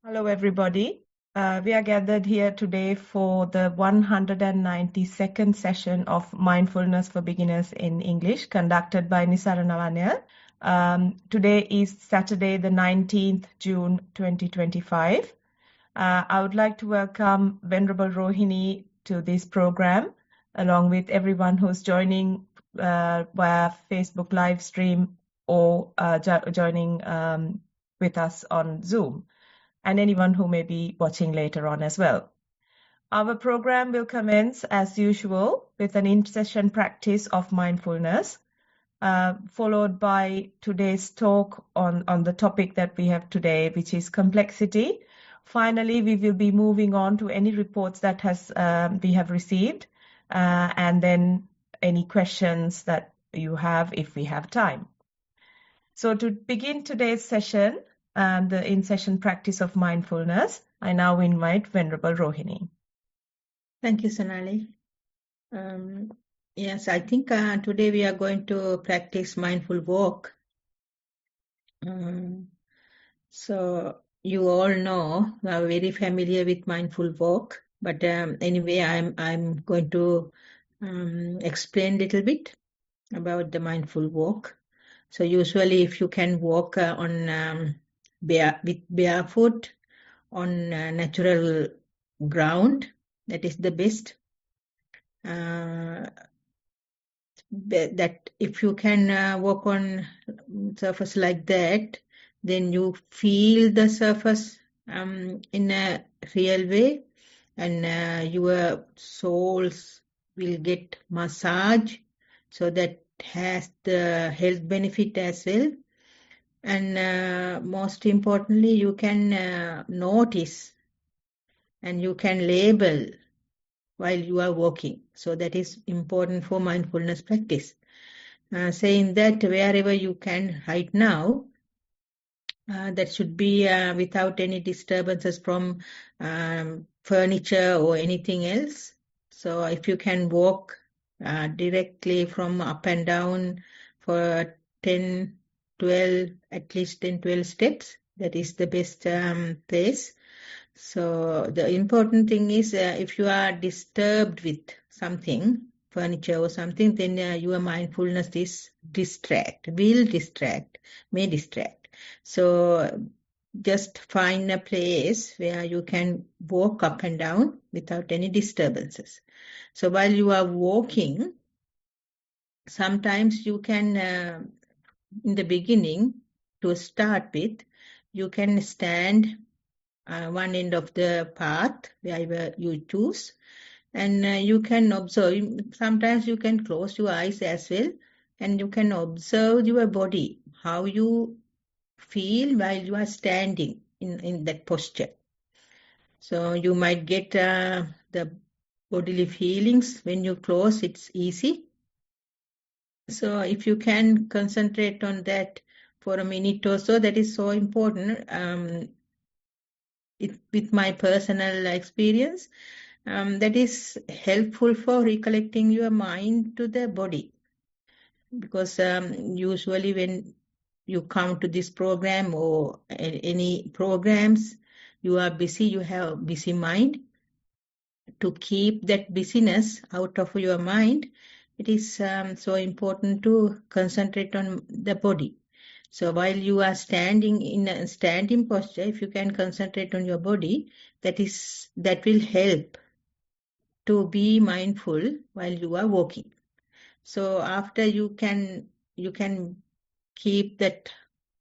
Hello, everybody. We are gathered here today for the 192nd session of Mindfulness for Beginners in English, conducted by Nissarana Vanaya. Today is Saturday, the 19th June 2025. I would like to welcome Venerable Rohini to this program, along with everyone who's joining via Facebook live stream or joining with us on Zoom, and anyone who may be watching later on as well. Our program will commence as usual with an in-session practice of mindfulness, followed by today's talk on the topic that we have today, which is complexity. Finally, we will be moving on to any reports that we have received, and then any questions that you have if we have time. So to begin today's session, the in-session practice of mindfulness, I now invite Venerable Rohini. Thank you, Sonali. Yes, I think today we are going to practice mindful walk. So you all know, we are very familiar with mindful walk, but anyway, I'm going to explain a little bit about the mindful walk. So usually, if you can walk on with barefoot on natural ground, that is the best. That if you can walk on surface like that, then you feel the surface in a real way, and your souls will get massage, so that has the health benefit as well. And most importantly, you can notice and you can label while you are walking. So that is important for mindfulness practice. Saying that wherever you can right now, that should be without any disturbances from furniture or anything else. So if you can walk directly from up and down for 10, 12, at least 10, 12 steps, that is the best place. So the important thing is if you are disturbed with something, furniture or something, then your mindfulness is may distract. So just find a place where you can walk up and down without any disturbances. So while you are walking, sometimes you can, in the beginning, to start with, you can stand one end of the path wherever you choose, and you can observe. Sometimes you can close your eyes as well, and you can observe your body, how you feel while you are standing in that posture. So you might get the bodily feelings when you close. It's easy. So if you can concentrate on that for a minute or so, that is so important. With my personal experience, that is helpful for recollecting your mind to the body. Because usually when you come to this program or any programs, you are busy, you have busy mind. To keep that busyness out of your mind, it is so important to concentrate on the body. So while you are standing in a standing posture, if you can concentrate on your body, that will help to be mindful while you are walking. So after you can keep that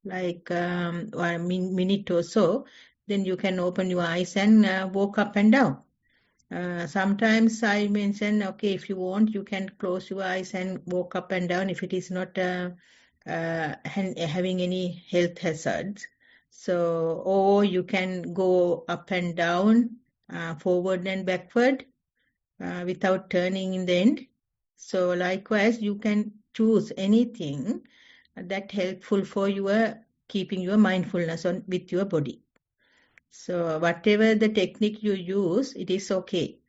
like a minute or so, then you can open your eyes and walk up and down. Sometimes I mention, okay, if you want, you can close your eyes and walk up and down if it is not having any health hazards. So, or you can go up and down, forward and backward, without turning in the end. So likewise, you can choose anything that helpful for your keeping your mindfulness on with your body. So whatever the technique you use, it is okay.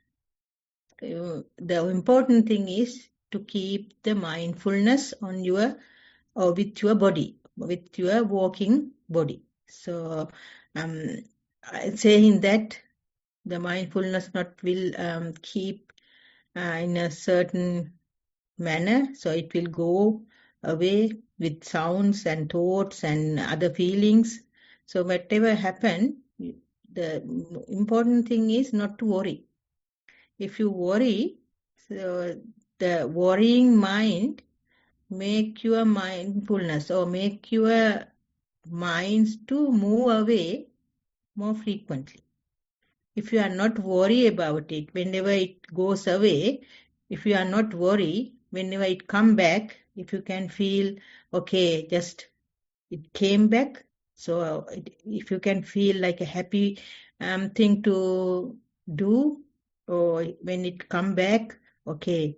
The important thing is to keep the mindfulness on your or with your body, with your walking body. So saying that the mindfulness not will keep in a certain manner, so it will go away with sounds and thoughts and other feelings. So whatever happen, the important thing is not to worry. If you worry, so the worrying mind make your mindfulness or make your minds to move away more frequently. If you are not worried about it, whenever it goes away, if you are not worried, whenever it come back, if you can feel, okay, just it came back. So if you can feel like a happy thing to do, or when it come back, okay,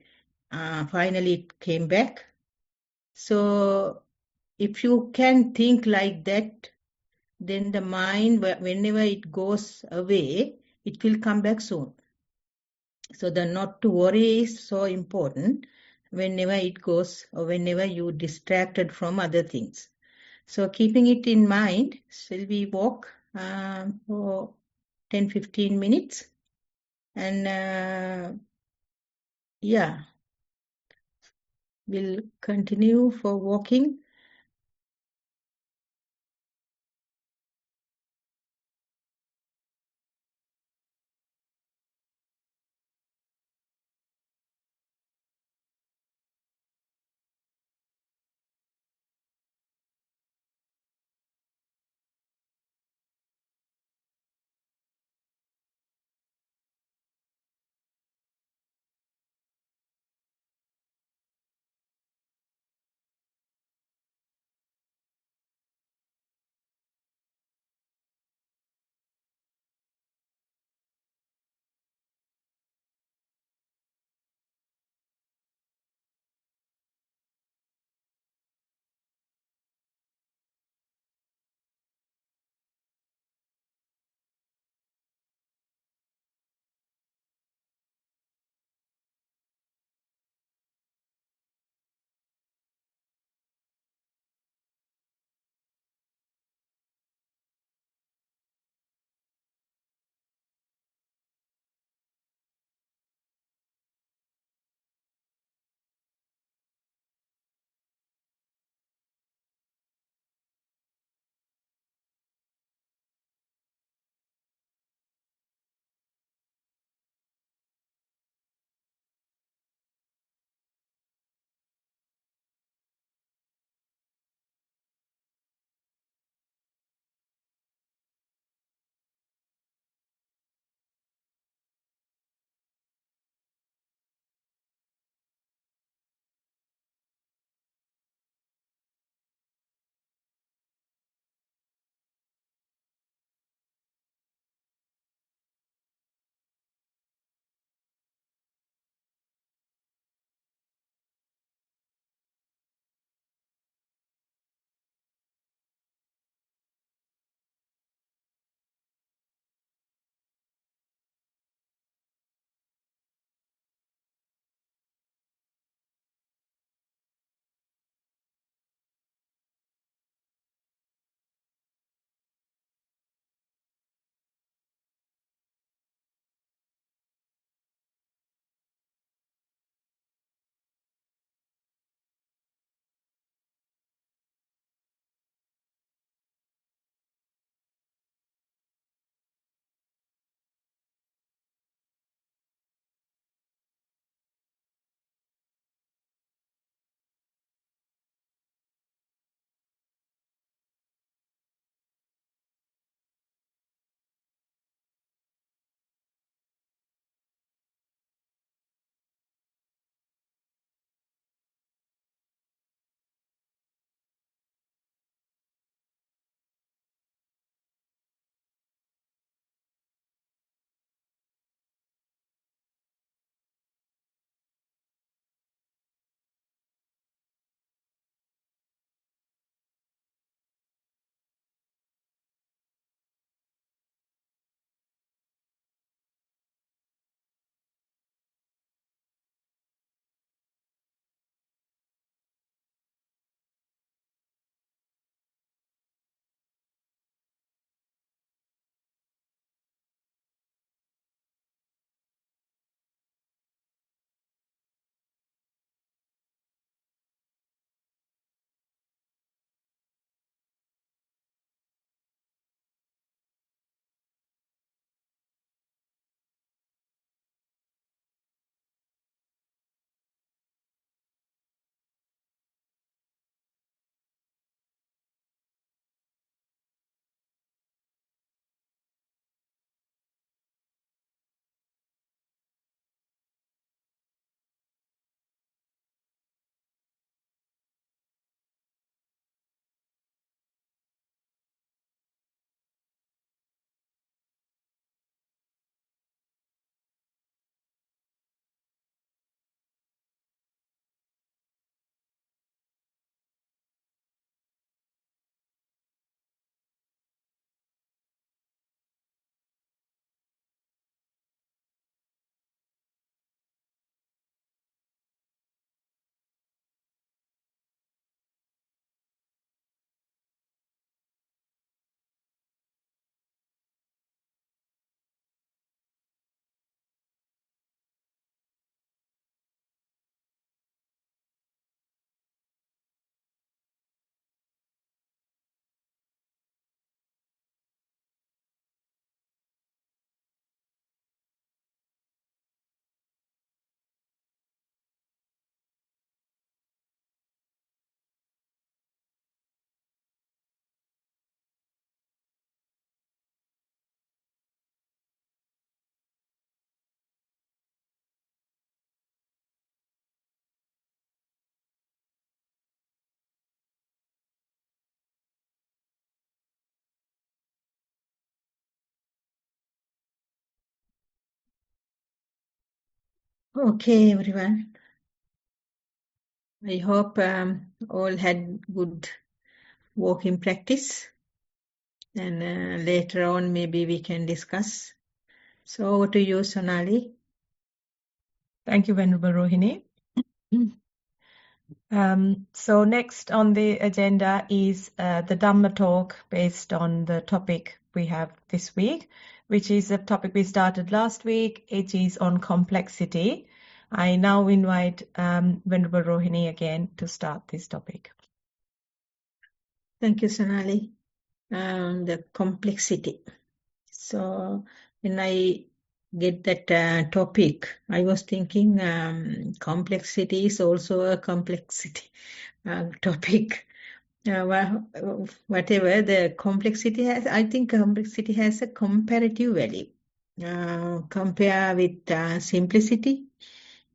finally it came back. So if you can think like that, then the mind, whenever it goes away, it will come back soon. So the not to worry is so important whenever it goes or whenever you distracted from other things. So keeping it in mind, shall we walk for 10-15 minutes? And yeah, we'll continue for walking. Okay, everyone. I hope all had good walking practice, and later on maybe we can discuss. So over to you, Sonali. Thank you, Venerable Rohini. So next on the agenda is the Dhamma talk based on the topic we have this week, which is a topic we started last week. It is on complexity. I now invite Venerable Rohini again to start this topic. Thank you, Sonali. The complexity. So when I get that topic, I was thinking complexity is also a complexity topic. Whatever the complexity has, I think complexity has a comparative value. Compare with simplicity,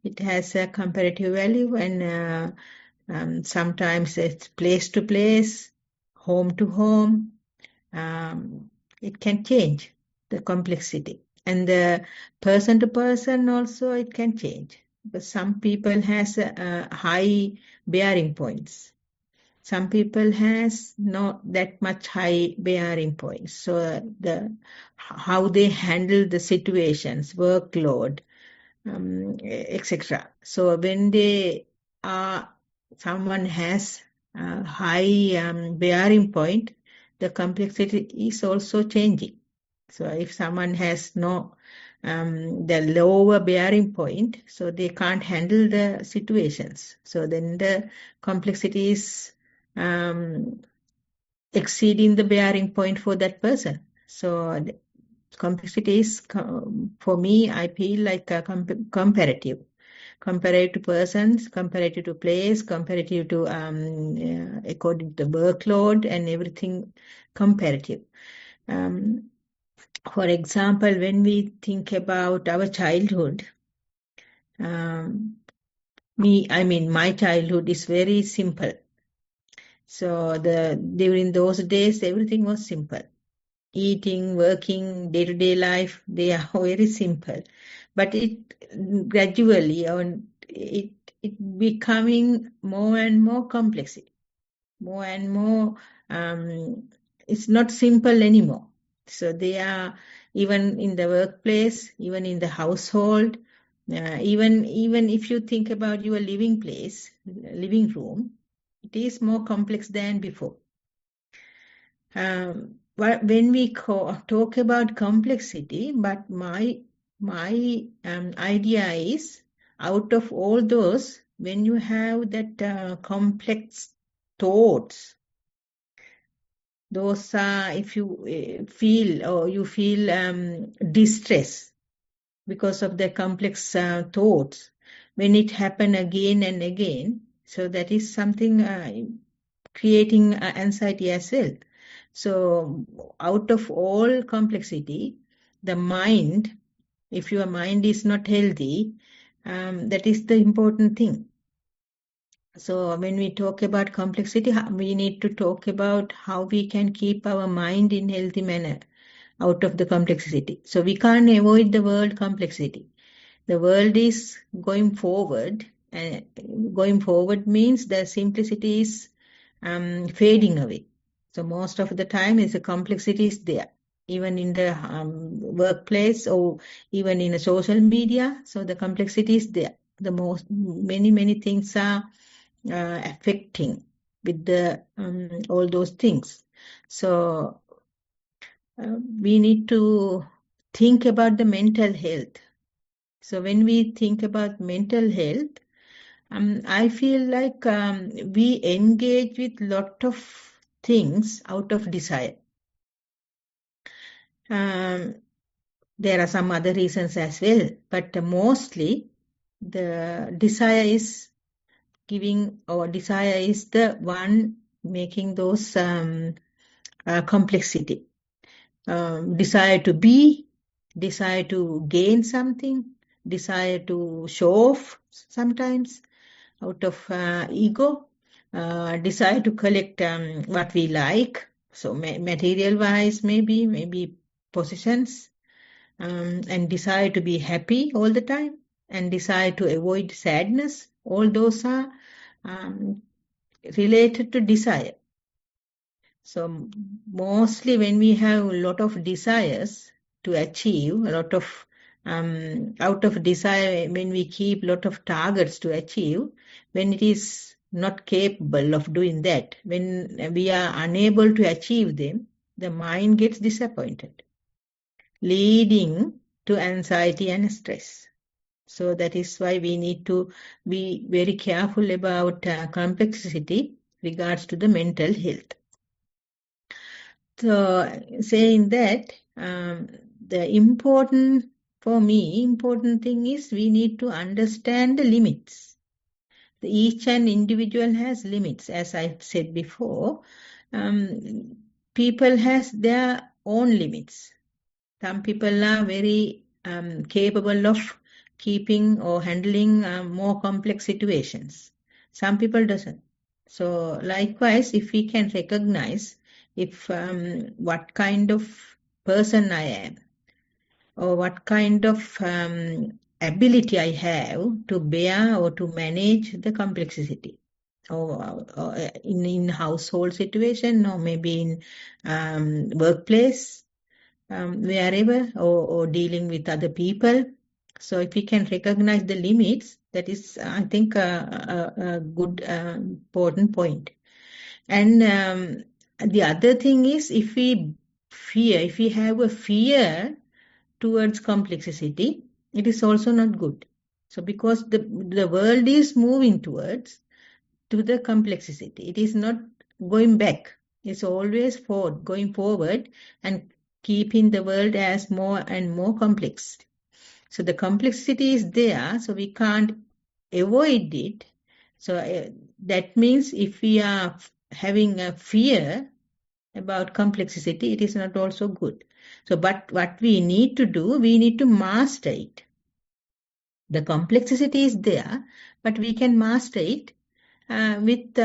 it has a comparative value, and sometimes it's place to place, home to home. It can change the complexity, and the person to person also it can change. Because some people has high bearing points. Some people has not that much high bearing points. So the how they handle the situations, workload, etc. So when they are someone has a high bearing point, the complexity is also changing. So if someone has no the lower bearing point, so they can't handle the situations. So then the complexity is exceeding the bearing point for that person. So complexity is, for me, I feel like a comparative. Comparative to persons, comparative to place, comparative to according to the workload and everything comparative. Um, for example, when we think about our childhood, um, my childhood is very simple. So during those days, everything was simple. Eating, working, day-to-day life, they are very simple. But it gradually, it becoming more and more complex, more and more, it's not simple anymore. So they are, even in the workplace, even in the household, even if you think about your living place, living room, it is more complex than before. When we talk about complexity, but my idea is, out of all those, when you have that complex thoughts, those are, if you feel, or you feel distress because of the complex thoughts, when it happen again and again, so that is something creating anxiety as well. So out of all complexity, the mind, if your mind is not healthy, that is the important thing. So when we talk about complexity, we need to talk about how we can keep our mind in healthy manner out of the complexity. So we can't avoid the world complexity. The world is going forward, and going forward means the simplicity is fading away. So most of the time is the complexity is there, even in the workplace or even in the social media. So the complexity is there. The many things are affecting with the all those things. So we need to think about the mental health. So when we think about mental health, I feel like we engage with lot of things out of desire. There are some other reasons as well, but mostly the desire is giving, or desire is the one making those complexity. Desire to be, desire to gain something, desire to show off sometimes out of ego, desire to collect what we like, so material wise, maybe possessions, and desire to be happy all the time. and desire to avoid sadness, all those are related to desire. So mostly when we have a lot of desires to achieve, a lot of out of desire, when we keep a lot of targets to achieve, when it is not capable of doing that, when we are unable to achieve them, the mind gets disappointed, leading to anxiety and stress. So that is why we need to be very careful about complexity regards to the mental health. So saying that, the important thing is we need to understand the limits. Each and individual has limits, as I said before. People has their own limits. Some people are very capable of keeping or handling more complex situations. Some people doesn't. So likewise, if we can recognize if what kind of person I am, or what kind of ability I have to bear or to manage the complexity, or in household situation, or maybe in workplace, wherever, or dealing with other people. So if we can recognize the limits, that is, I think, a good important point. And the other thing is, if we have a fear towards complexity, it is also not good. So because the world is moving towards to the complexity, it is not going back. It's always going forward and keeping the world as more and more complex. So the complexity is there, so we can't avoid it. So that means if we are having a fear about complexity, it is not also good. So, but what we need to do, we need to master it. The complexity is there, but we can master it with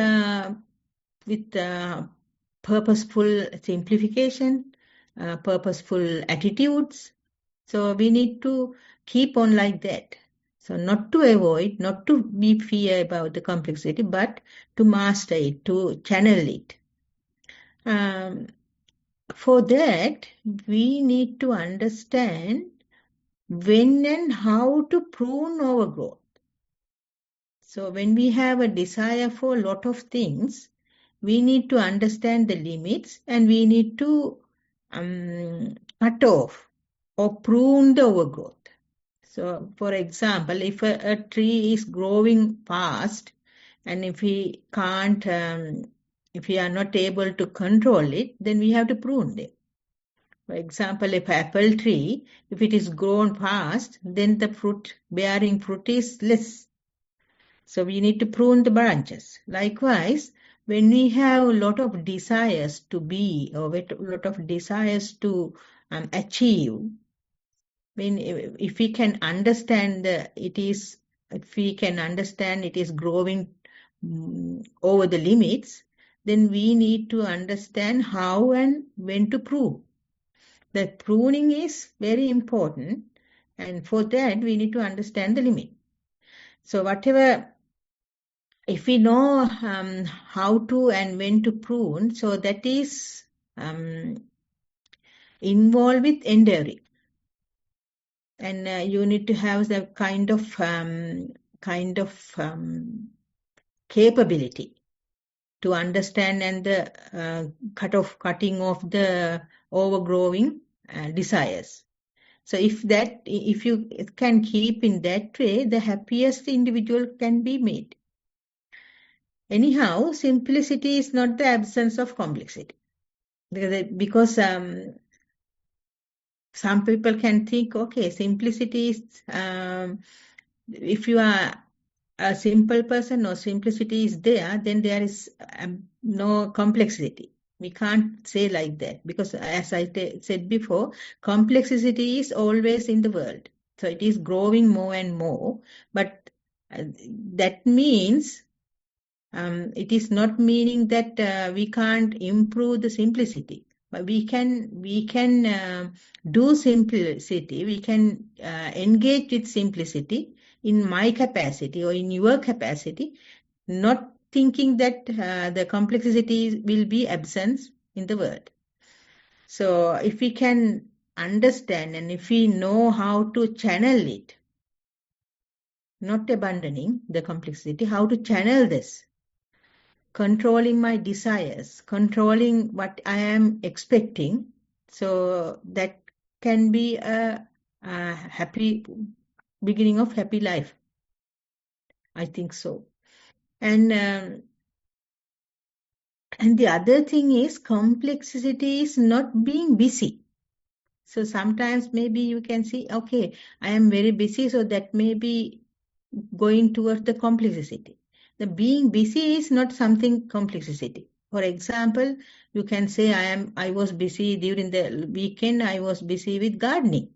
purposeful simplification, purposeful attitudes. So we need to keep on like that. So not to avoid, not to be fear about the complexity, but to master it, to channel it. For that, we need to understand when and how to prune overgrowth. So when we have a desire for a lot of things, we need to understand the limits, and we need to cut off or prune the overgrowth. So for example, if a tree is growing fast, and if we can't, if we are not able to control it, then we have to prune it. For example, if apple tree, if it is grown fast, then the bearing fruit is less. So we need to prune the branches. Likewise, when we have a lot of desires to be, or a lot of desires to achieve, if we can understand if we can understand it is growing over the limits, then we need to understand how and when to prune. That pruning is very important, and for that we need to understand the limit. So whatever, if we know how to and when to prune, so that is involved with enduring. And you need to have the kind of capability to understand and the cutting off the overgrowing desires. So if you can keep in that way, the happiest individual can be made. Anyhow, simplicity is not the absence of complexity. Because some people can think, okay, simplicity is, if you are a simple person or simplicity is there, then there is no complexity. We can't say like that, because as I said before, complexity is always in the world. So it is growing more and more, but that means it is not meaning that we can't improve the simplicity. But we can do simplicity. We can engage with simplicity in my capacity or in your capacity, not thinking that the complexity will be absent in the world. So if we can understand and if we know how to channel it, not abandoning the complexity, how to channel this, controlling my desires, controlling what I am expecting, so that can be a happy beginning of happy life. I think so. And the other thing is complexity is not being busy. So sometimes maybe you can see, okay, I am very busy, so that may be going towards the complexity. The being busy is not something complexity. For example, you can say I was busy during the weekend, I was busy with gardening.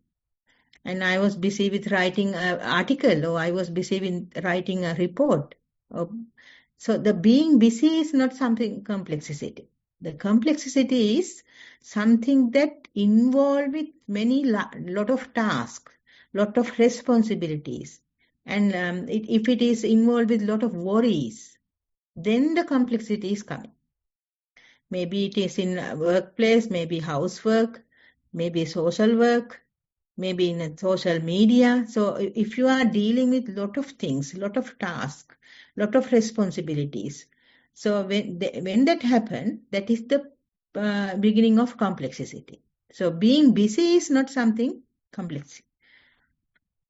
And I was busy with writing an article, or I was busy with writing a report. So the being busy is not something complexity. The complexity is something that involves with many lot of tasks, lot of responsibilities, and if it is involved with lot of worries, then the complexity is coming. Maybe it is in a workplace, maybe housework, maybe social work, maybe in social media. So if you are dealing with lot of things, lot of tasks, lot of responsibilities, so when that happens, that is the beginning of complexity. So being busy is not something complex.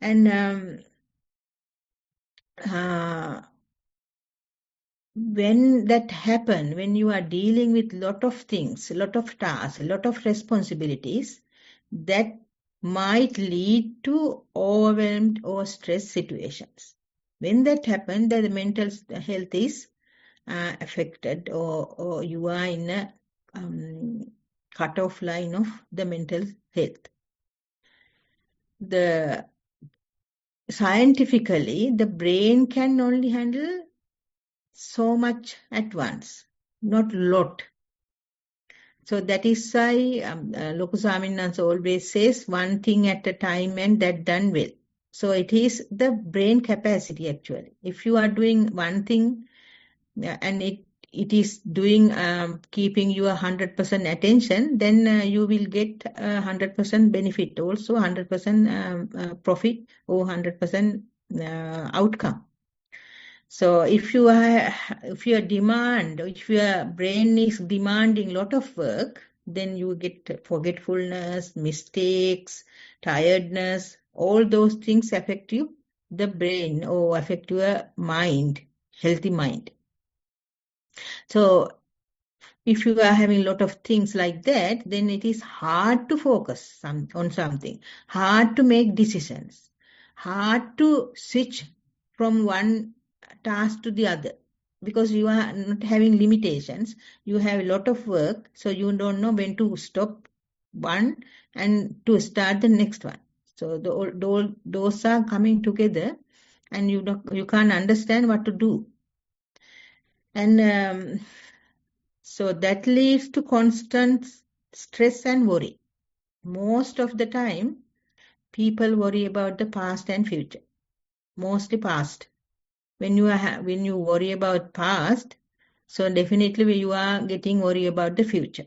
And when that happens, when you are dealing with lot of things, lot of tasks, lot of responsibilities, that might lead to overwhelmed or stress situations. When that happens, the mental health is affected, or you are in a cut-off line of the mental health. Scientifically, the brain can only handle so much at once, not lot. So that is why Lokusaminans always says one thing at a time and that done well. So it is the brain capacity actually. If you are doing one thing and it is doing keeping your 100% attention, then you will get 100% benefit, also 100% profit or 100% outcome. So if your brain is demanding lot of work, then you get forgetfulness, mistakes, tiredness, all those things affect the brain or affect your mind, healthy mind. So if you are having a lot of things like that, then it is hard to focus on something, hard to make decisions, hard to switch from one task to the other, because you are not having limitations. You have a lot of work, so you don't know when to stop one and to start the next one. So those are coming together, and you can't understand what to do. And so that leads to constant stress and worry. Most of the time, people worry about the past and future. Mostly past. When you worry about past, so definitely you are getting worried about the future.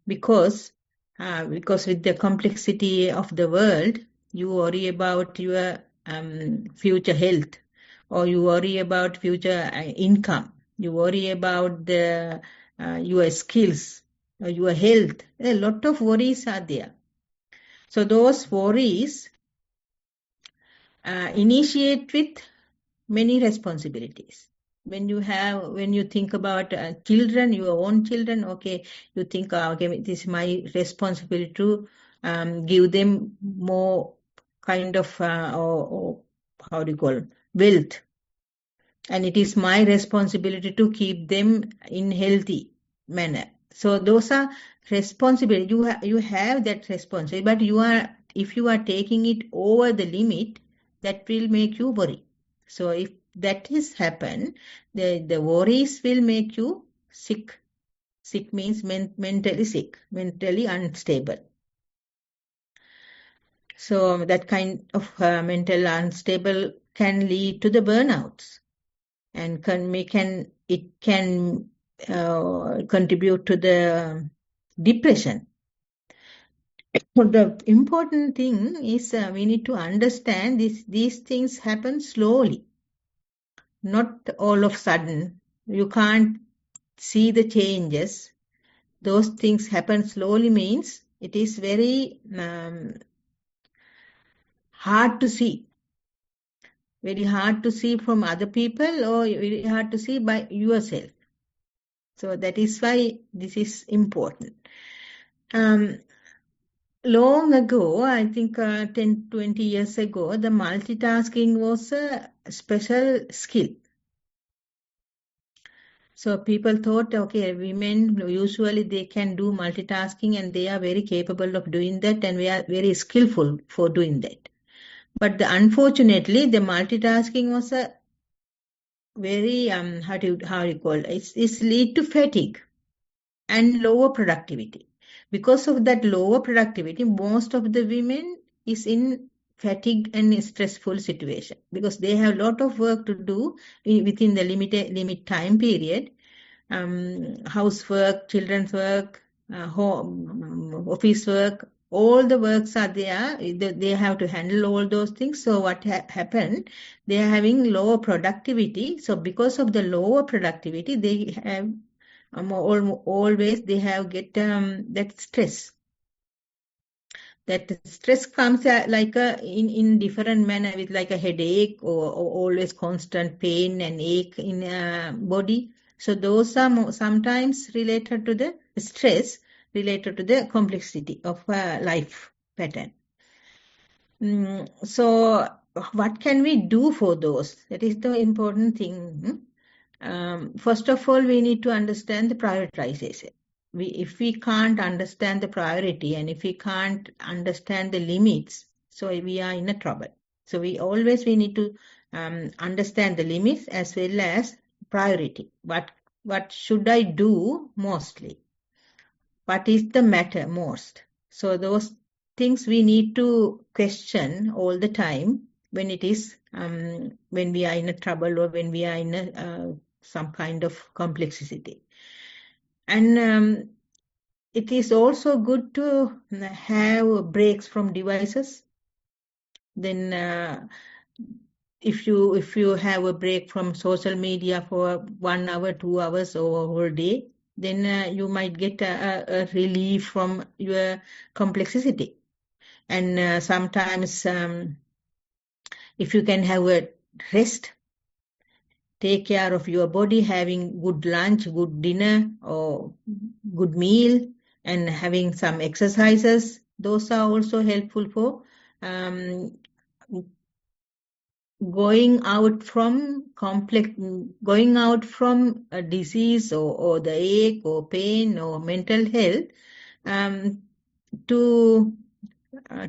Because with the complexity of the world, you worry about your future health, or you worry about future income. You worry about your skills, or your health. A lot of worries are there. So those worries initiate with many responsibilities. When you think about children, your own children, okay, you think, okay, this is my responsibility to give them more kind of, or how do you call it, wealth. And it is my responsibility to keep them in healthy manner. So those are responsibility. You have that responsibility, but if you are taking it over the limit, that will make you worry. So if that is happen, the worries will make you sick. Sick means mentally sick, mentally unstable. So that kind of mental unstable can lead to the burnouts, and it can contribute to the depression. But the important thing is we need to understand these things happen slowly, not all of a sudden. You can't see the changes. Those things happen slowly means it is very hard to see. Very hard to see from other people or very hard to see by yourself. So that is why this is important. Long ago, I think 10, 20 years ago, the multitasking was a special skill. So people thought, okay, women usually they can do multitasking and they are very capable of doing that and we are very skillful for doing that. But unfortunately, the multitasking was a very how do you call it? It's lead to fatigue and lower productivity. Because of that lower productivity, most of the women is in fatigue and stressful situation because they have a lot of work to do within the limit time period. Housework, children's work, home, office work, all the works are there. They have to handle all those things. So what happened? They are having lower productivity. So because of the lower productivity, they have always they have get that stress. That stress comes like in different manner with like a headache or always constant pain and ache in body. So those are sometimes related to the stress, related to the complexity of life pattern. So what can we do for those? That is the important thing. First of all, we need to understand the prioritization. If we can't understand the priority and if we can't understand the limits, so we are in a trouble. So we need to understand the limits as well as priority. What should I do mostly? What is the matter most? So those things we need to question all the time when it is when we are in a trouble or when we are in a some kind of complexity. And it is also good to have breaks from devices. Then if you have a break from social media for 1 hour, 2 hours or a whole day, then you might get a relief from your complexity. And sometimes if you can have a rest, take care of your body, having good lunch, good dinner, or good meal, and having some exercises. Those are also helpful for going out from a disease or the ache or pain or mental health to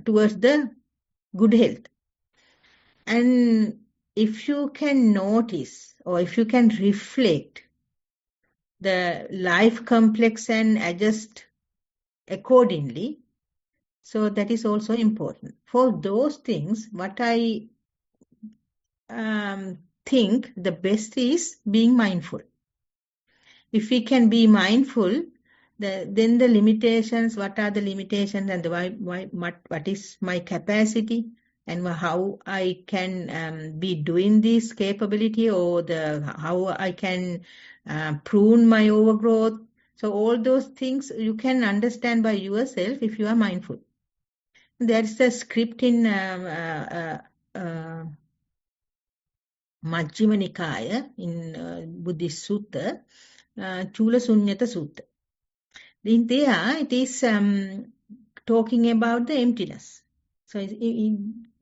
towards the good health. And if you can notice or if you can reflect the life complex and adjust accordingly, so that is also important. For those things, what I think the best is being mindful. If we can be mindful, then the limitations, what are the limitations and what is my capacity and how I can be doing this capability or how I can prune my overgrowth. So all those things you can understand by yourself if you are mindful. There's a script in Majjhima Nikaya in Buddhist Sutta, Chula Sunyata Sutta. In there, it is talking about the emptiness. So,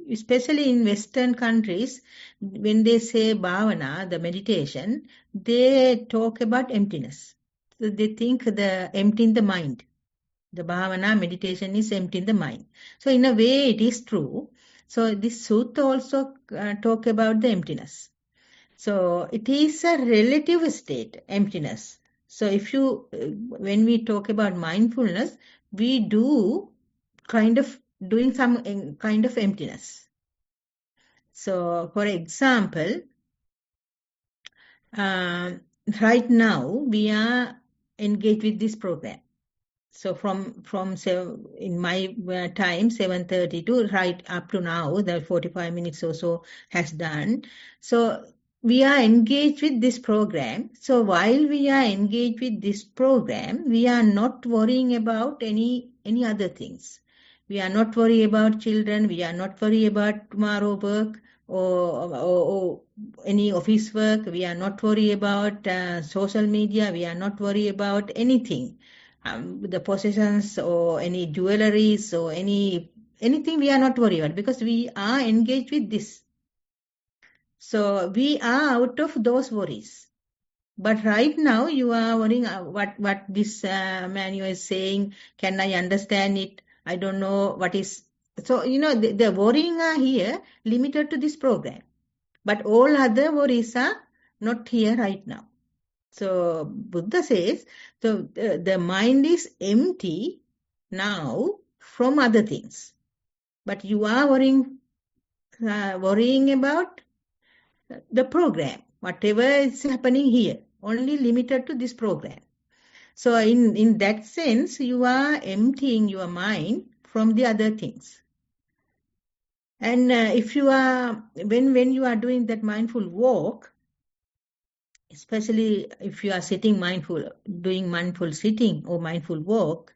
especially in Western countries, when they say bhavana, the meditation, they talk about emptiness. So they think the emptying the mind. The bhavana meditation is emptying the mind. So in a way, it is true. So this sutta also talk about the emptiness. So it is a relative state, emptiness. So if you, when we talk about mindfulness, we do kind of doing some kind of emptiness. So, for example, right now we are engaged with this program. So in my time, 7:30 to right up to now, the 45 minutes or so has done. So we are engaged with this program. So while we are engaged with this program, we are not worrying about any other things. We are not worried about children. We are not worried about tomorrow work or any office work. We are not worried about social media. We are not worried about anything. The possessions or any jewelries or anything we are not worried about because we are engaged with this. So we are out of those worries. But right now you are worrying what this manual is saying. Can I understand it? I don't know what is. So, the worrying are here limited to this program. But all other worries are not here right now. So Buddha says, so the mind is empty now from other things. But you are worrying about the program, whatever is happening here, only limited to this program. So in that sense, you are emptying your mind from the other things. And if you are, when you are doing that mindful walk, especially if you are sitting mindful, doing mindful sitting or mindful walk,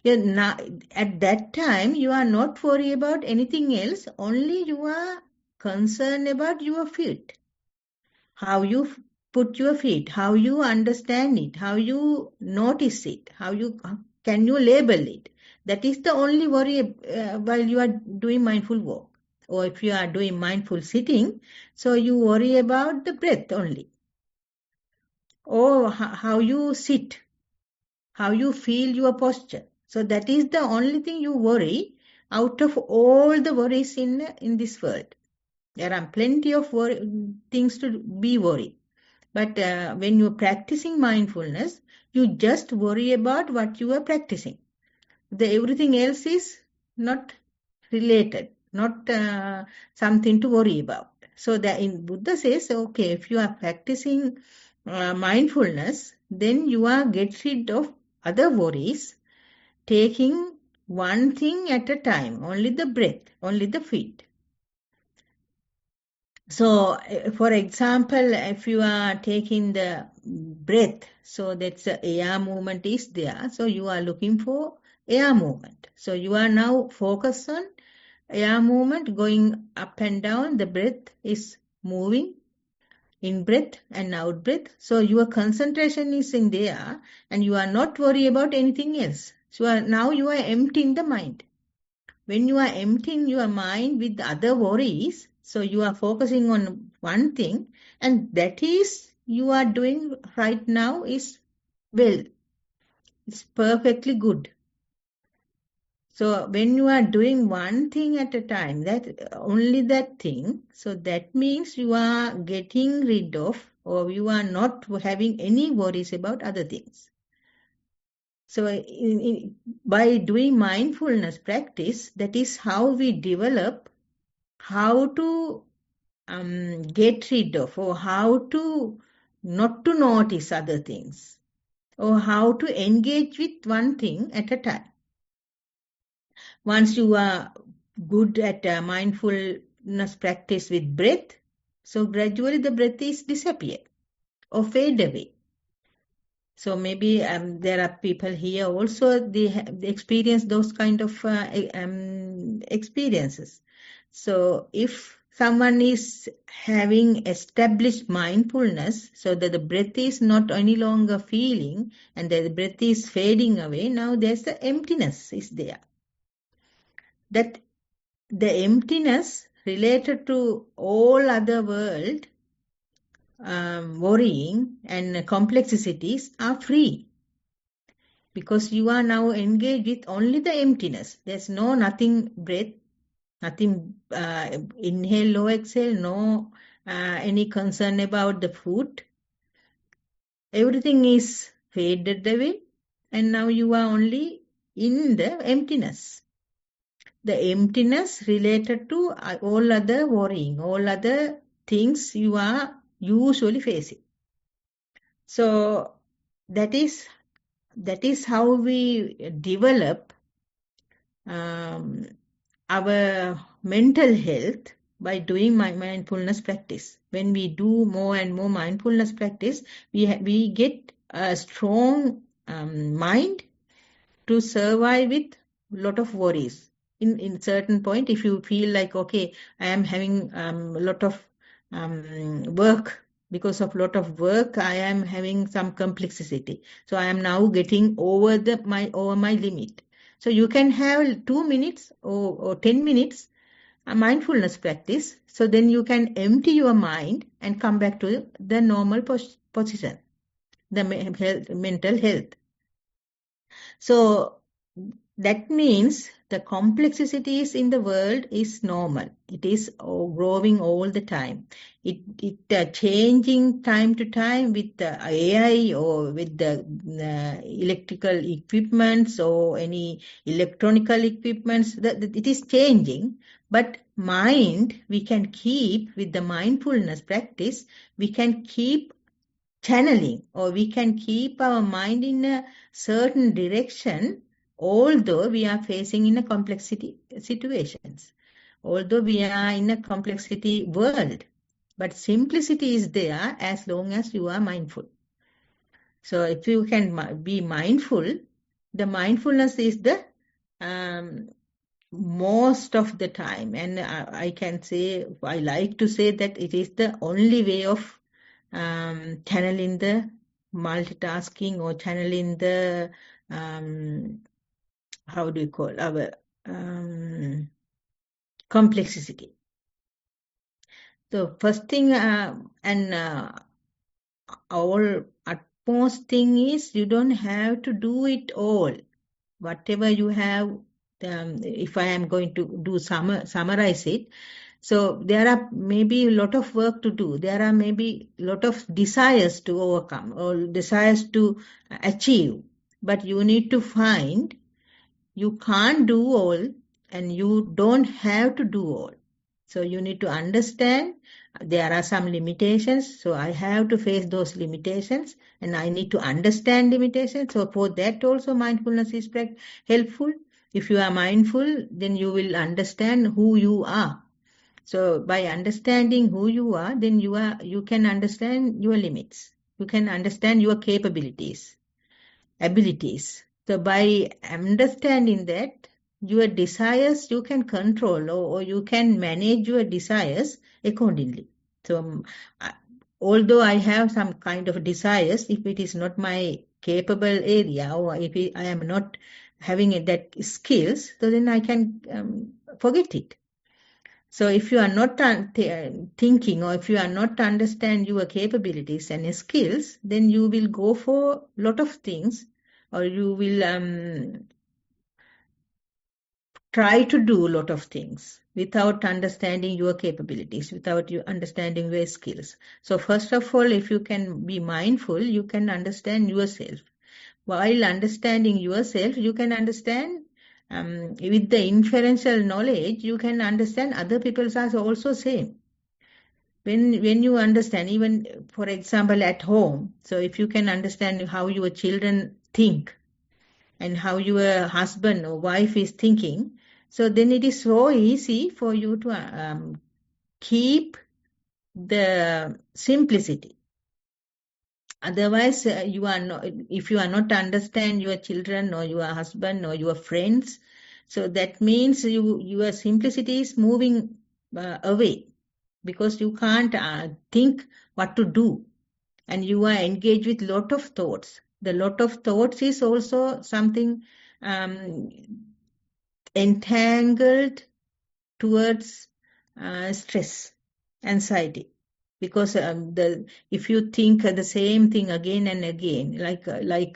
at that time you are not worried about anything else, only you are concerned about your feet. How you put your feet, how you understand it, how you notice it, can you label it. That is the only worry while you are doing mindful walk. Or if you are doing mindful sitting, so you worry about the breath only. Or how you sit, how you feel your posture. So that is the only thing you worry out of all the worries in this world. There are plenty of things to be worried. But when you're practicing mindfulness, you just worry about what you are practicing. Everything else is not related, not something to worry about. So that in Buddha says, okay, if you are practicing mindfulness, then you are get rid of other worries, taking one thing at a time, only the breath, only the feet. So, for example, if you are taking the breath, so that's the air movement is there. So you are looking for air movement. So you are now focused on air movement going up and down. The breath is moving in breath and out breath. So your concentration is in there and you are not worried about anything else. So now you are emptying the mind. When you are emptying your mind with other worries, so you are focusing on one thing, and that is you are doing right now is well. It's perfectly good. So when you are doing one thing at a time, that only that thing, so that means you are getting rid of, or you are not having any worries about other things. So by doing mindfulness practice, that is how we develop how to get rid of, or how to not to notice other things, or how to engage with one thing at a time. Once you are good at mindfulness practice with breath, so gradually the breath is disappear or fade away. So maybe there are people here also, they experience those kind of experiences. So if someone is having established mindfulness, so that the breath is not any longer feeling and the breath is fading away, now there's the emptiness is there. That the emptiness related to all other world, worrying and complexities are free. Because you are now engaged with only the emptiness. There's nothing breath, nothing inhale or exhale, no any concern about the food. Everything is faded away and now you are only in the emptiness. the emptiness related to all other worrying, all other things you are usually facing. So that is how we develop our mental health by doing mindfulness practice. When we do more and more mindfulness practice, we get a strong mind to survive with lot of worries. In certain point, if you feel like, okay, I am having a lot of work, because of lot of work, I am having some complexity. So I am now getting over my limit. So you can have 2 minutes or 10 minutes a mindfulness practice. So then you can empty your mind and come back to the normal position, the mental health. So that means the complexities in the world is normal. It is growing all the time. It changing time to time with the AI or with the electrical equipments or any electronical equipments. It is changing. But mind, we can keep with the mindfulness practice, we can keep channeling, or we can keep our mind in a certain direction, although we are facing in a complexity situations, although we are in a complexity world, but simplicity is there as long as you are mindful. So if you can be mindful, the mindfulness is the most of the time, and I can say, I like to say that it is the only way of channeling the multitasking, or channeling the how do you call our complexity. So first thing and our utmost thing is, you don't have to do it all. Whatever you have, if I am going to do summarize it, so there are maybe a lot of work to do. There are maybe a lot of desires to overcome or desires to achieve. But you need to find, you can't do all and you don't have to do all. So you need to understand there are some limitations. So I have to face those limitations and I need to understand limitations. So for that also mindfulness is helpful. If you are mindful, then you will understand who you are. So by understanding who you are, then you can understand your limits. You can understand your capabilities, abilities. So by understanding that, your desires you can control, or you can manage your desires accordingly. So although I have some kind of desires, if it is not my capable area, or if I am not having that skills, so then I can forget it. So if you are not thinking, or if you are not understand your capabilities and skills, then you will go for a lot of things, or you will try to do a lot of things without understanding your capabilities, without you understanding your skills. So first of all, if you can be mindful, you can understand yourself. While understanding yourself, you can understand with the inferential knowledge, you can understand other people are also same. When you understand, even for example at home, so if you can understand how your children think and how your husband or wife is thinking, so then it is so easy for you to keep the simplicity. Otherwise, you are not, if you are not understand your children or your husband or your friends, so that means your simplicity is moving away, because you can't think what to do, and you are engaged with lot of thoughts. The lot of thoughts is also something entangled towards stress, anxiety. Because if you think the same thing again and again, like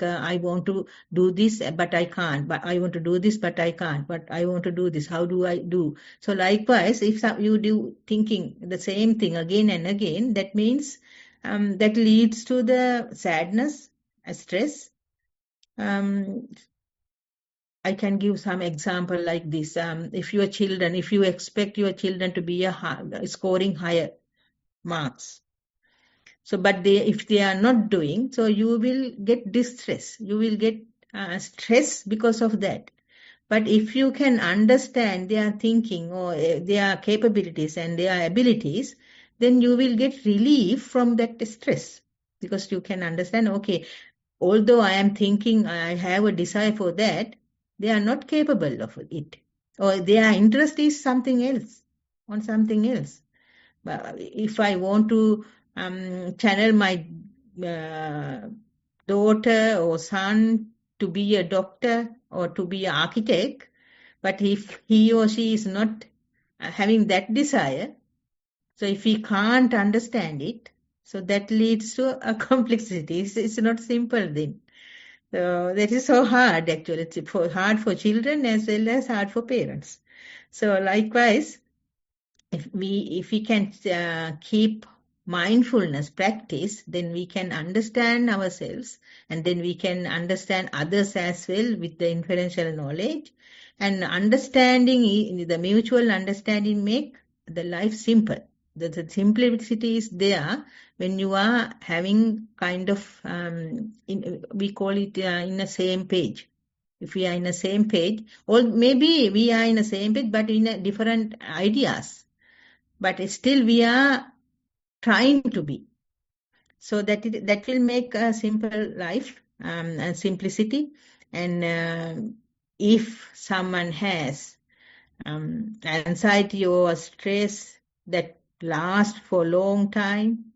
I want to do this but I can't, but I want to do this but I can't, but I want to do this, how do I do? So likewise, if you do thinking the same thing again and again, that means that leads to the sadness, stress, I can give some example like this. If you expect your children to be scoring higher marks, so but if they are not doing, so you will get distress. You will get stress because of that. But if you can understand their thinking or their capabilities and their abilities, then you will get relief from that stress because you can understand, okay, although I am thinking I have a desire for that, they are not capable of it. Or their interest is something else, on something else. But if I want to channel my uh, daughter or son to be a doctor or to be an architect, but if he or she is not having that desire, so if he can't understand it, so that leads to a complexity. It's not simple then. So that is so hard actually. It's hard for children as well as hard for parents. So likewise, if we can keep mindfulness practice, then we can understand ourselves, and then we can understand others as well with the inferential knowledge. And understanding, the mutual understanding make the life simple. The simplicity is there when you are having kind of we call it in the same page. If we are in the same page, or maybe we are in the same page but in a different ideas, but still we are trying to be. So that will make a simple life and simplicity. And if someone has anxiety or stress that lasts for a long time,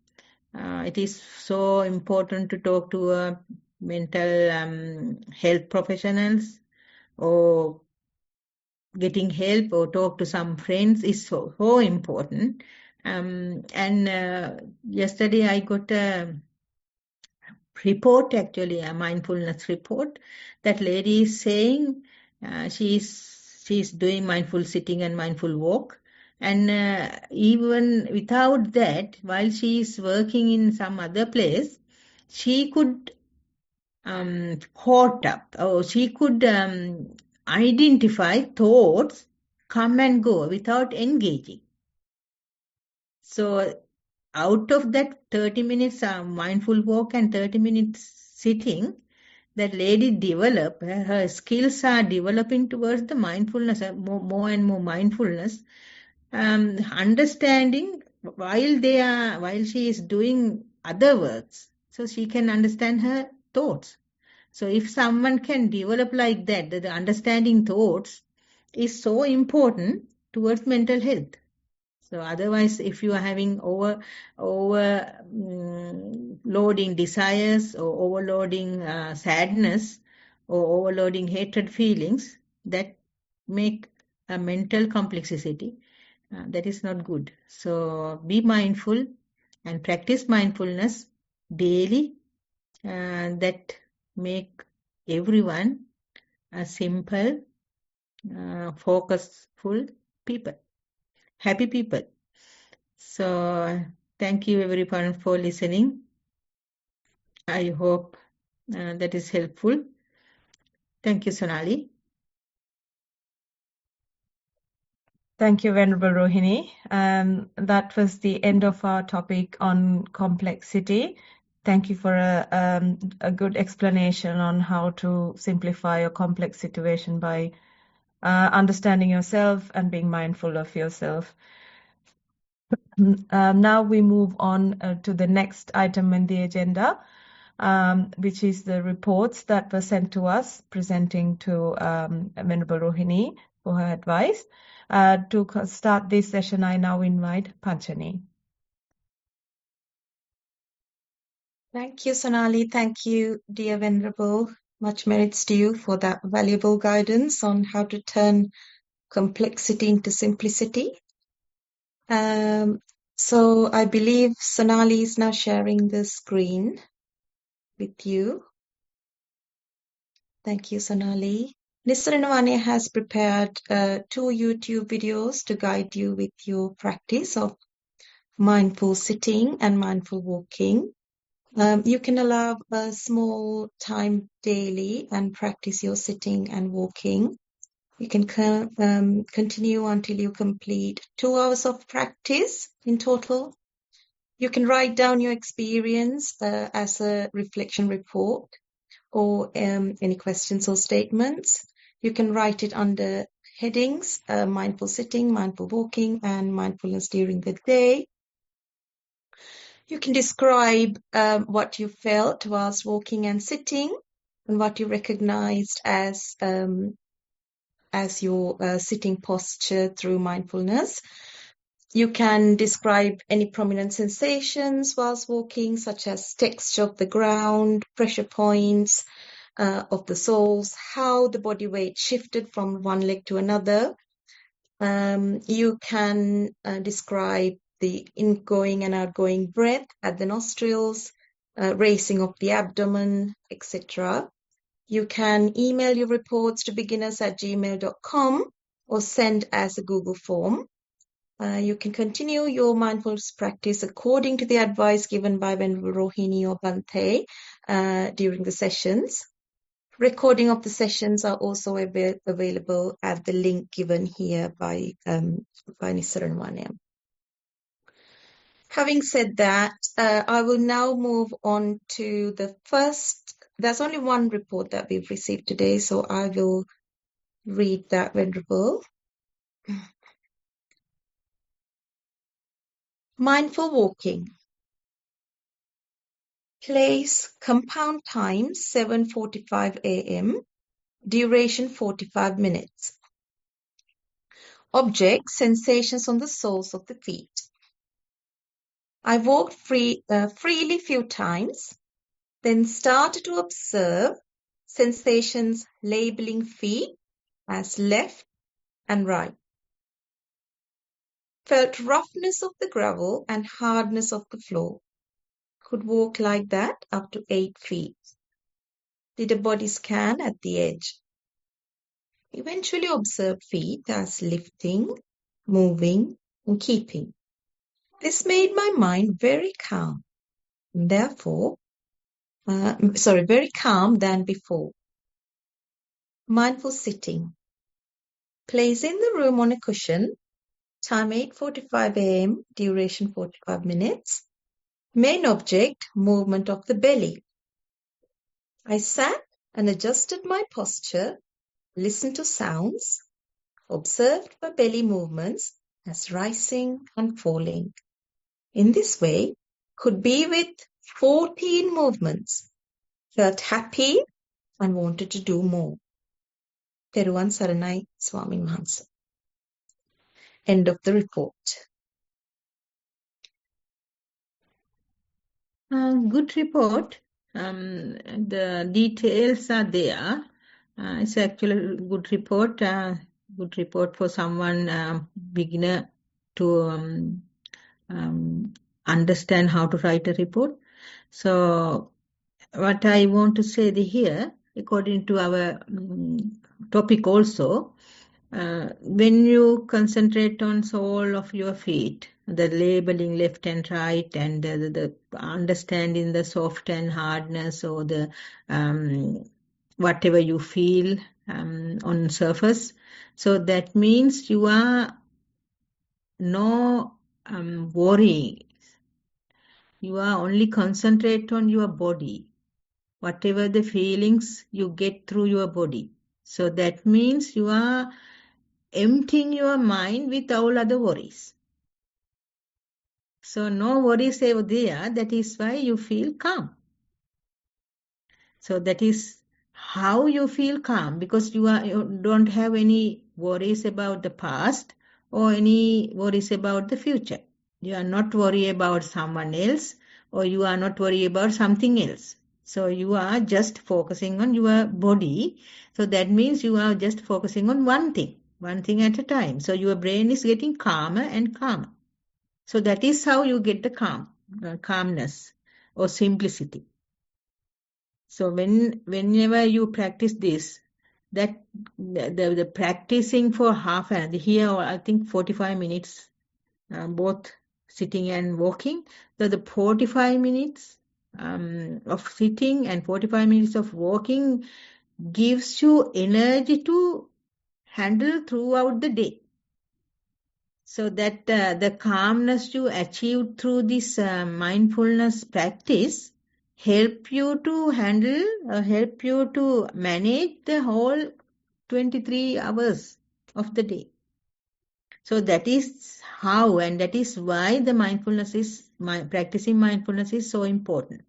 it is so important to talk to mental health professionals, or getting help or talk to some friends is so important. And yesterday I got a report, actually a mindfulness report. That lady is saying she's doing mindful sitting and mindful walk, and even without that, while she is working in some other place, she could caught up, or she could identify thoughts come and go without engaging. So out of that 30 minutes mindful walk and 30 minutes sitting, that lady developed, her skills are developing towards the mindfulness, more and more mindfulness, understanding while she is doing other works, so she can understand her thoughts. So if someone can develop like that, the understanding thoughts is so important towards mental health. So otherwise, if you are having loading desires, or overloading sadness, or overloading hatred feelings, that make a mental complexity. That is not good. So be mindful and practice mindfulness daily. That make everyone a simple, focusful people, happy people. So thank you everyone for listening. I hope that is helpful. Thank you, Sonali. Thank you, Venerable Rohini. That was the end of our topic on complexity. Thank you for a good explanation on how to simplify a complex situation by understanding yourself and being mindful of yourself. Now we move on to the next item in the agenda, which is the reports that were sent to us presenting to Venerable Rohini for her advice. To start this session, I now invite Panchani. Thank you, Sonali. Thank you, dear Venerable. Much merits to you for that valuable guidance on how to turn complexity into simplicity. So I believe Sonali is now sharing the screen with you. Thank you, Sonali. Nissarana has prepared 2 YouTube videos to guide you with your practice of mindful sitting and mindful walking. You can allow a small time daily and practice your sitting and walking. You can continue until you complete 2 hours of practice in total. You can write down your experience as a reflection report or any questions or statements. You can write it under headings, mindful sitting, mindful walking, and mindfulness during the day. You can describe what you felt whilst walking and sitting and what you recognized as your sitting posture through mindfulness. You can describe any prominent sensations whilst walking, such as texture of the ground, pressure points of the soles, how the body weight shifted from one leg to another. You can describe the ingoing and outgoing breath at the nostrils, raising of the abdomen, etc. You can email your reports to beginners@gmail.com or send as a Google form. You can continue your mindfulness practice according to the advice given by Venerable Rohini or Bhante during the sessions. Recording of the sessions are also available at the link given here by Nissarana Vanaya. Having said that, I will now move on to the first. There's only one report that we've received today, so I will read that, Venerable. Mindful walking. Place, compound time 7:45 a.m. Duration 45 minutes. Object, sensations on the soles of the feet. I walked freely few times, then started to observe sensations labeling feet as left and right. Felt roughness of the gravel and hardness of the floor. Could walk like that up to 8 feet. Did a body scan at the edge. Eventually observed feet as lifting, moving, and keeping. This made my mind very calm. Therefore, very calm than before. Mindful sitting. Place in the room on a cushion. Time 8:45 a.m. Duration 45 minutes. Main object, movement of the belly. I sat and adjusted my posture, listened to sounds, observed my belly movements as rising and falling. In this way, could be with 14 movements. Felt happy and wanted to do more. Theruvan Saranai Swamin Wahanse. End of the report. Good report. The details are there. It's actually a good report. Good report for someone beginner to understand how to write a report. So, what I want to say here, according to our topic also, when you concentrate on sole of your feet, the labeling left and right, and the understanding the soft and hardness or the whatever you feel on surface, so that means you are no worrying. You are only concentrate on your body, whatever the feelings you get through your body. So that means you are emptying your mind with all other worries. So no worries over there. That is why you feel calm. So that is how you feel calm, because you don't have any worries about the past or any worries about the future. You are not worried about someone else, or you are not worried about something else. So you are just focusing on your body. So that means you are just focusing on one thing at a time. So your brain is getting calmer and calmer. So that is how you get the calmness or simplicity. So whenever you practice this, that the practicing for half an hour, here I think 45 minutes, both sitting and walking. So the 45 minutes of sitting and 45 minutes of walking gives you energy to handle throughout the day. So that the calmness you achieve through this mindfulness practice help you to handle, help you to manage the whole 23 hours of the day. So that is how, and that is why the practicing mindfulness is so important.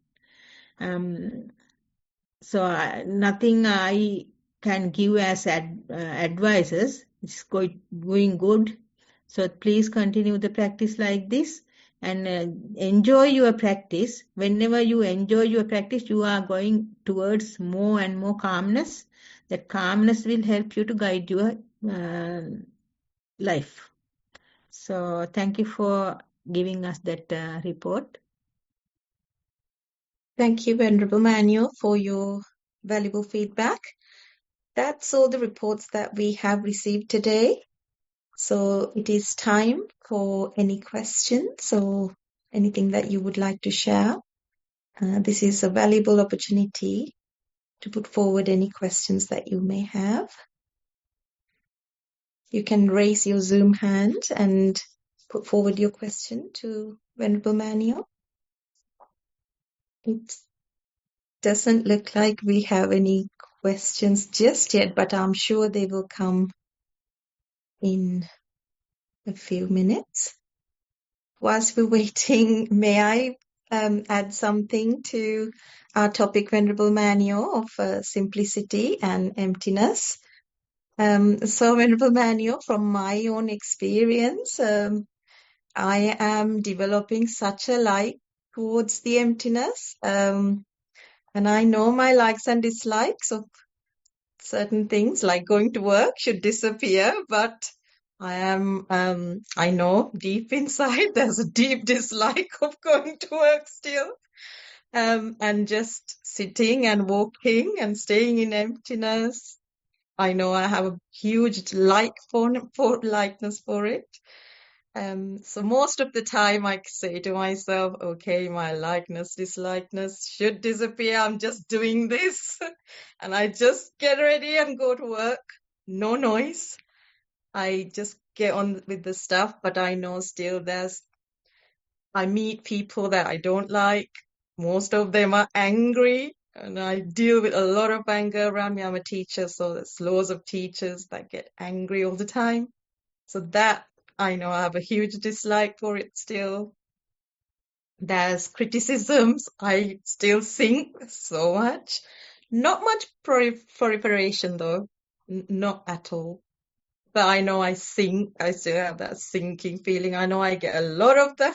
So nothing I can give as advices. It's going good. So please continue the practice like this and enjoy your practice. Whenever you enjoy your practice, you are going towards more and more calmness. That calmness will help you to guide your life. So thank you for giving us that report. Thank you, Venerable Manuel, for your valuable feedback. That's all the reports that we have received today. So it is time for any questions or anything that you would like to share. This is a valuable opportunity to put forward any questions that you may have. You can raise your Zoom hand and put forward your question to Venerable Manuel. It doesn't look like we have any questions just yet, but I'm sure they will come in a few minutes. Whilst we're waiting, may I add something to our topic, Venerable Manuel, of simplicity and emptiness? So, Venerable Manuel, from my own experience, I am developing such a like towards the emptiness. And I know my likes and dislikes of certain things, like going to work, should disappear, but I know deep inside there's a deep dislike of going to work still. And just sitting and walking and staying in emptiness. I know I have a huge likeness for it. So most of the time I say to myself, okay, my dislikeness should disappear. I'm just doing this. And I just get ready and go to work. No noise. I just get on with the stuff, but I know still I meet people that I don't like. Most of them are angry, and I deal with a lot of anger around me. I'm a teacher, so there's loads of teachers that get angry all the time. So that, I know I have a huge dislike for it still. There's criticisms. I still think so much. Not much proliferation though. Not at all. But I know I still have that sinking feeling. I know I get a lot of that.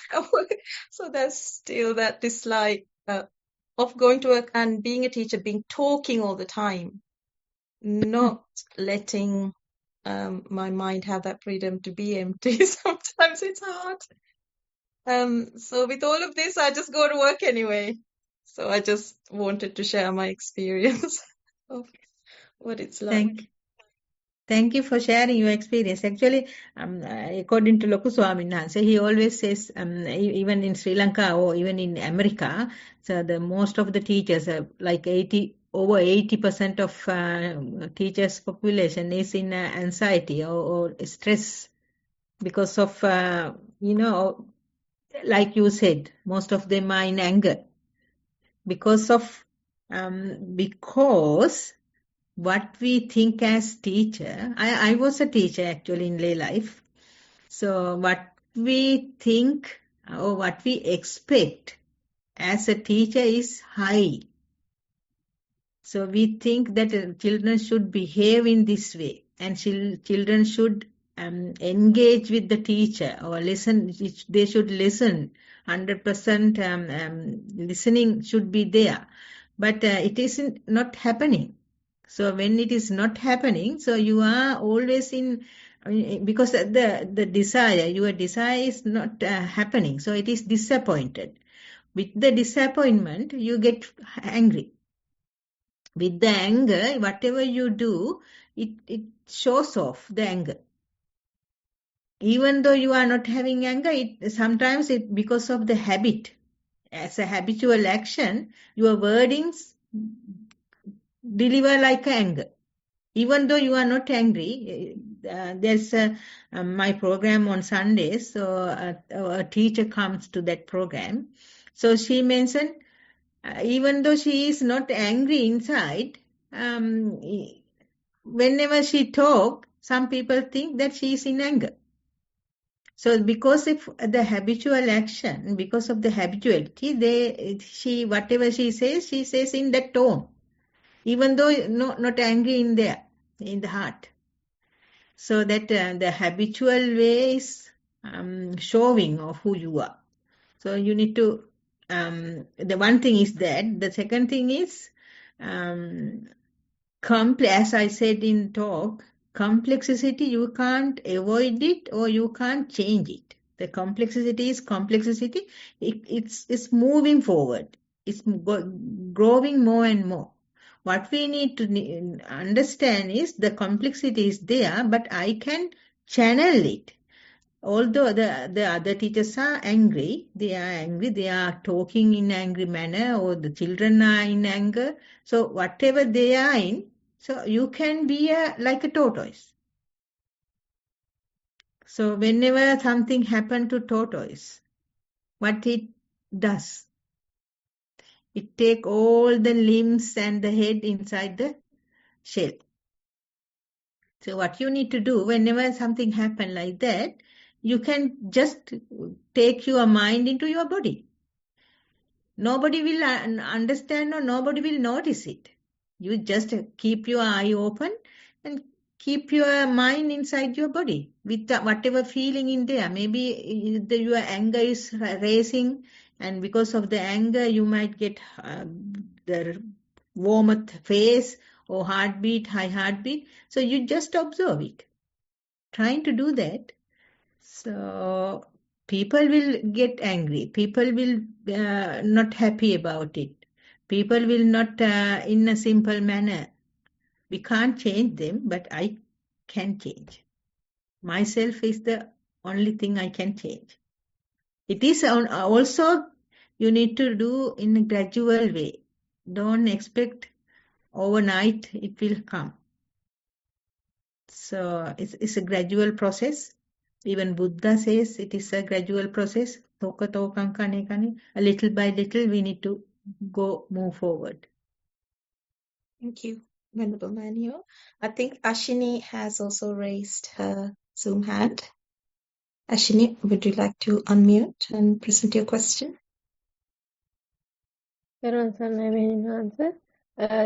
So there's still that dislike of going to work and being a teacher, talking all the time, not letting my mind have that freedom to be empty. Sometimes it's hard. So with all of this, I just go to work anyway. So I just wanted to share my experience of what it's like. Thank you for sharing your experience. Actually, according to Loku Swamin Hanse, he always says, even in Sri Lanka or even in America, so the most of the teachers, like over 80% of teachers' population is in anxiety or stress because of, like you said, most of them are in anger because what we think as teacher, I was a teacher actually in lay life. So what we think or what we expect as a teacher is high. So we think that children should behave in this way and children should engage with the teacher or listen. They should listen. 100% listening should be there. But it isn't not happening. So when it is not happening, so you are always because your desire is not happening. So it is disappointed. With the disappointment, you get angry. With the anger, whatever you do, it shows off the anger. Even though you are not having anger, sometimes because of the habit, as a habitual action, your wordings deliver like anger. Even though you are not angry, there's my program on Sundays, so a teacher comes to that program. So she mentioned, even though she is not angry inside, whenever she talks, some people think that she is in anger. So because of the habitual action, because of the habituality, whatever she says in that tone, even though not angry in there, in the heart. So that the habitual way is showing of who you are. So you need to, the one thing is that, the second thing is, as I said in talk, complexity, you can't avoid it or you can't change it. The complexity is complexity. It's moving forward. It's growing more and more. What we need to understand is the complexity is there, but I can channel it. Although the other teachers are angry, they are talking in angry manner, or the children are in anger. So whatever they are in, so you can be like a tortoise. So whenever something happened to tortoise, what it does, it take all the limbs and the head inside the shell. So what you need to do whenever something happen like that, you can just take your mind into your body. Nobody will understand or nobody will notice it. You just keep your eye open and keep your mind inside your body with whatever feeling in there. Maybe your anger is raising, and because of the anger you might get the warmth face or heartbeat, high heartbeat. So you just observe it. Trying to do that. So people will get angry. People will not happy about it. People will not in a simple manner. We can't change them, but I can change. Myself is the only thing I can change. It is also you need to do in a gradual way. Don't expect overnight it will come. So it's a gradual process. Even Buddha says it is a gradual process. A little by little we need to move forward. Thank you, Venerable Manuel. I think Ashini has also raised her Zoom hand. Ashini, would you like to unmute and present your question? Thero,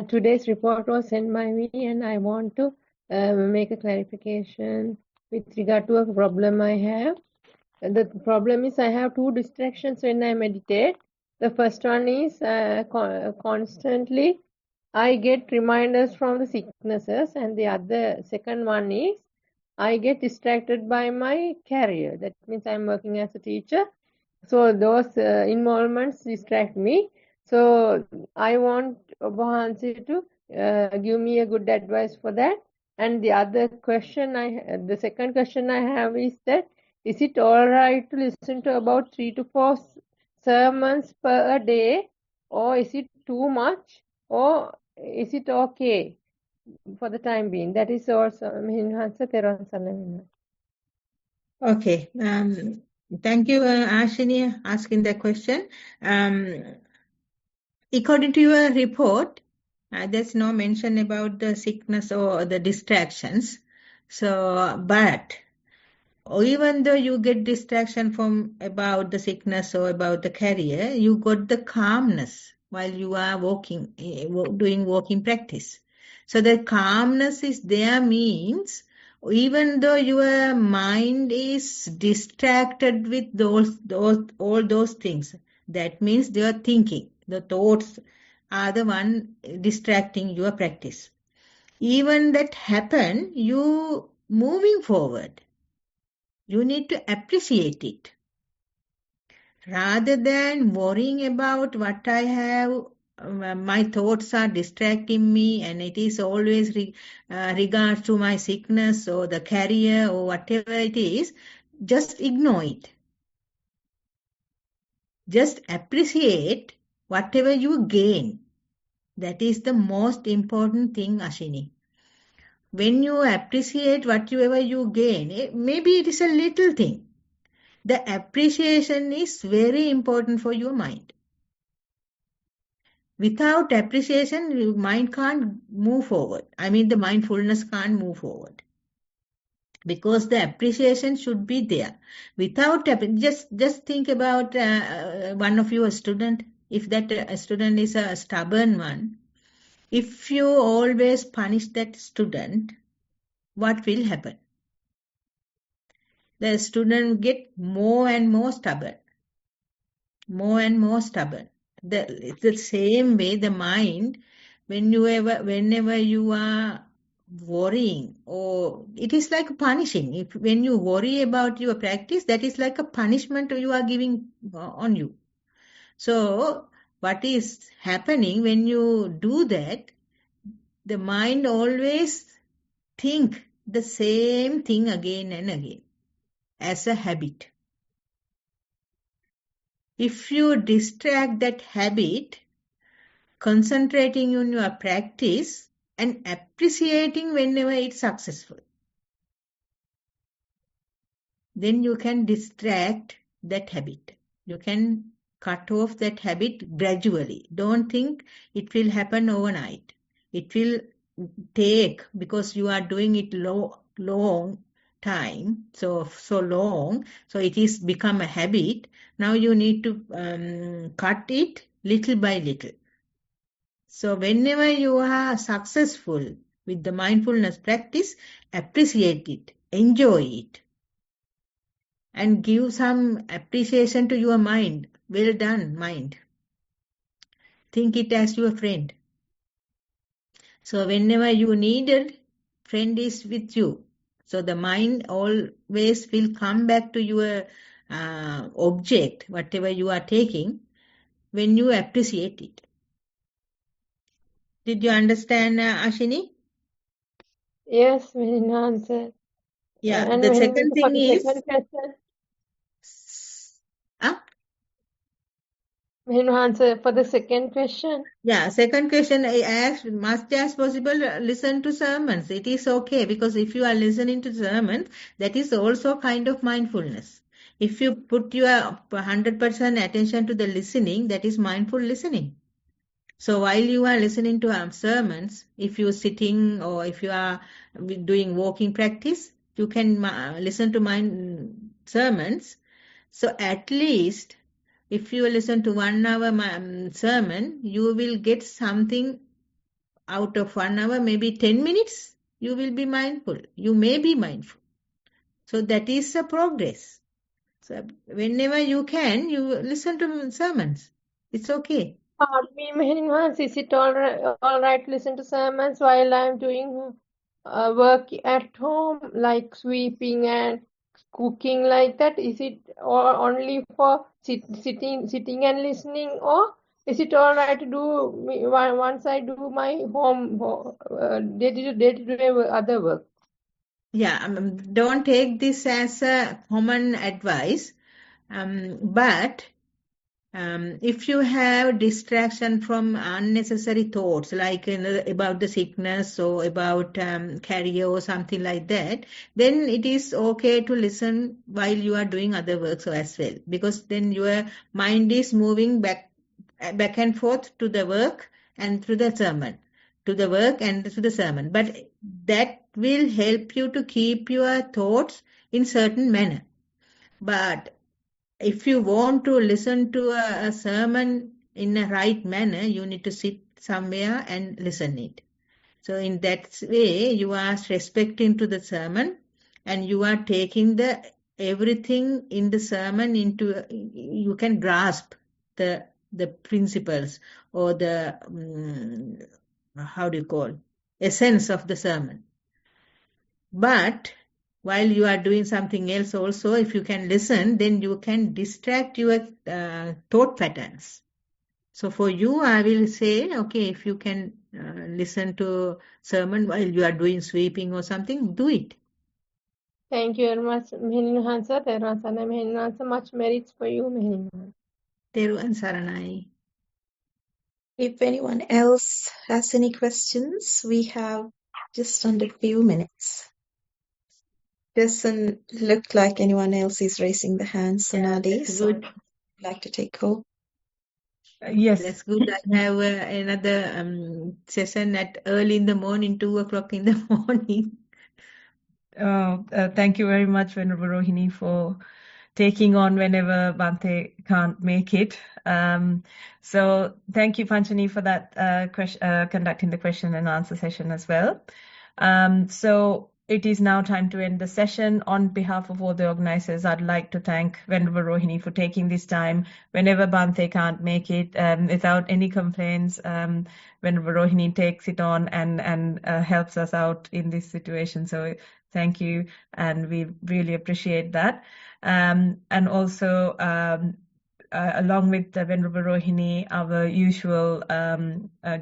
today's report was sent by me, and I want to make a clarification with regard to a problem I have. The problem is I have two distractions when I meditate. The first one is constantly I get reminders from the sicknesses, and the second one is I get distracted by my career. That means I'm working as a teacher. So those involvements distract me. So I want Obahansi to give me a good advice for that. And the second question I have is that, is it all right to listen to about 3 to 4 sermons per day, or is it too much, or is it okay for the time being? That is also Okay. Thank you, Ashini, asking that question. According to your report, there's no mention about the sickness or the distractions. So, but even though you get distraction from about the sickness or about the career, you got the calmness while you are walking, doing walking practice. So the calmness is there means even though your mind is distracted with all those things, that means they are thinking. The thoughts are the one distracting your practice. Even that happen, you moving forward. You need to appreciate it. Rather than worrying about what I have, my thoughts are distracting me and it is always regards to my sickness or the career or whatever it is, just ignore it. Just appreciate whatever you gain. That is the most important thing, Ashini. When you appreciate whatever you gain, maybe it is a little thing. The appreciation is very important for your mind. Without appreciation, your mind can't move forward. I mean, the mindfulness can't move forward. Because the appreciation should be there. Without, just think about one of your student. If that student is a stubborn one, if you always punish that student, what will happen? The student get more and more stubborn. More and more stubborn. It's the same way the mind, whenever you are worrying, or it is like punishing. When you worry about your practice, that is like a punishment you are giving on you. So what is happening when you do that? The mind always think the same thing again and again as a habit. If you distract that habit, concentrating on your practice and appreciating whenever it's successful, then you can distract that habit. You can cut off that habit gradually. Don't think it will happen overnight. It will take, because you are doing it long time, so long, so it is become a habit. Now you need to cut it little by little. So whenever you are successful with the mindfulness practice, appreciate it, enjoy it, and give some appreciation to your mind. Well done, mind. Think it as your friend. So whenever you need it, friend is with you. So the mind always will come back to your object, whatever you are taking, when you appreciate it. Did you understand, Ashini? Yes, very nice answer. Yeah, And the when second for thing the is, second question, ah, when answer for the second question. yeah, second question, as much as possible, listen to sermons. It is okay, because if you are listening to sermons, that is also kind of mindfulness. If you put your 100% attention to the listening, that is mindful listening. So while you are listening to sermons, if you are sitting or if you are doing walking practice, you can listen to sermons. So at least if you listen to 1 hour sermon, you will get something out of 1 hour, maybe 10 minutes, you will be mindful. You may be mindful. So that is a progress. So whenever you can, you listen to sermons. It's okay. Pardon me, Meherima, is it all right to listen to sermons while I'm doing work at home, like sweeping and cooking like that? Is it only for sitting and listening, or is it all right to do once I do my home day-to-day other work? Yeah, don't take this as a common advice, but if you have distraction from unnecessary thoughts, like about the sickness or about career or something like that, then it is okay to listen while you are doing other works as well, because then your mind is moving back and forth to the work and to the sermon, to the work and to the sermon. But that will help you to keep your thoughts in certain manner. But if you want to listen to a sermon in a right manner, you need to sit somewhere and listen it. So in that way, you are respecting to the sermon, and you are taking the everything in the sermon into, you can grasp the principles or the how do you call, essence of the sermon. But while you are doing something else also, if you can listen, then you can distract your thought patterns. So for you, I will say, okay, if you can listen to sermon while you are doing sweeping or something, do it. Thank you very much, Meherima. Much merits for you, Meherima. Thero and Saranai. If anyone else has any questions, we have just under a few minutes. Doesn't look like anyone else is raising the hand, Yeah, Sonali, that's so good. I'd like to take call. Yes. That's good. I have another session at early in the morning, 2 o'clock in the morning. Thank you very much, Venerable Rohini, for taking on whenever Bhante can't make it. So thank you, Panchani, for that conducting the question and answer session as well. So it is now time to end the session. On behalf of all the organizers, I'd like to thank Venerable Rohini for taking this time whenever Bhante can't make it, without any complaints. Venerable Rohini takes it on and helps us out in this situation. So thank you, and we really appreciate that. And also, along with the Venerable Rohini, our usual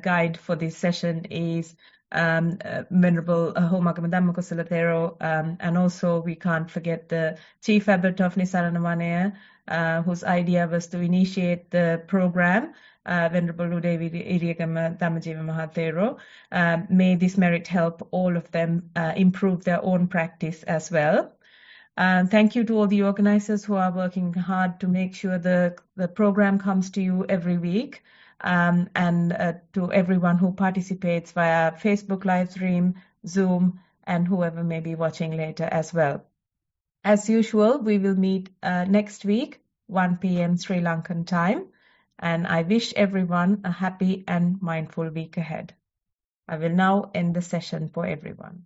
guide for this session is Venerable Homagama Dhamma Kusala Thero, and also we can't forget the Chief Abbot of Nissarana Vanaya, whose idea was to initiate the program, Venerable Udevi Iriyagama Dhammajiva Mahathero. May this merit help all of them improve their own practice as well. Thank you to all the organizers who are working hard to make sure the program comes to you every week, and to everyone who participates via Facebook live stream, Zoom, and whoever may be watching later as well. As usual, we will meet next week, 1 p.m. Sri Lankan time, and I wish everyone a happy and mindful week ahead. I will now end the session for everyone.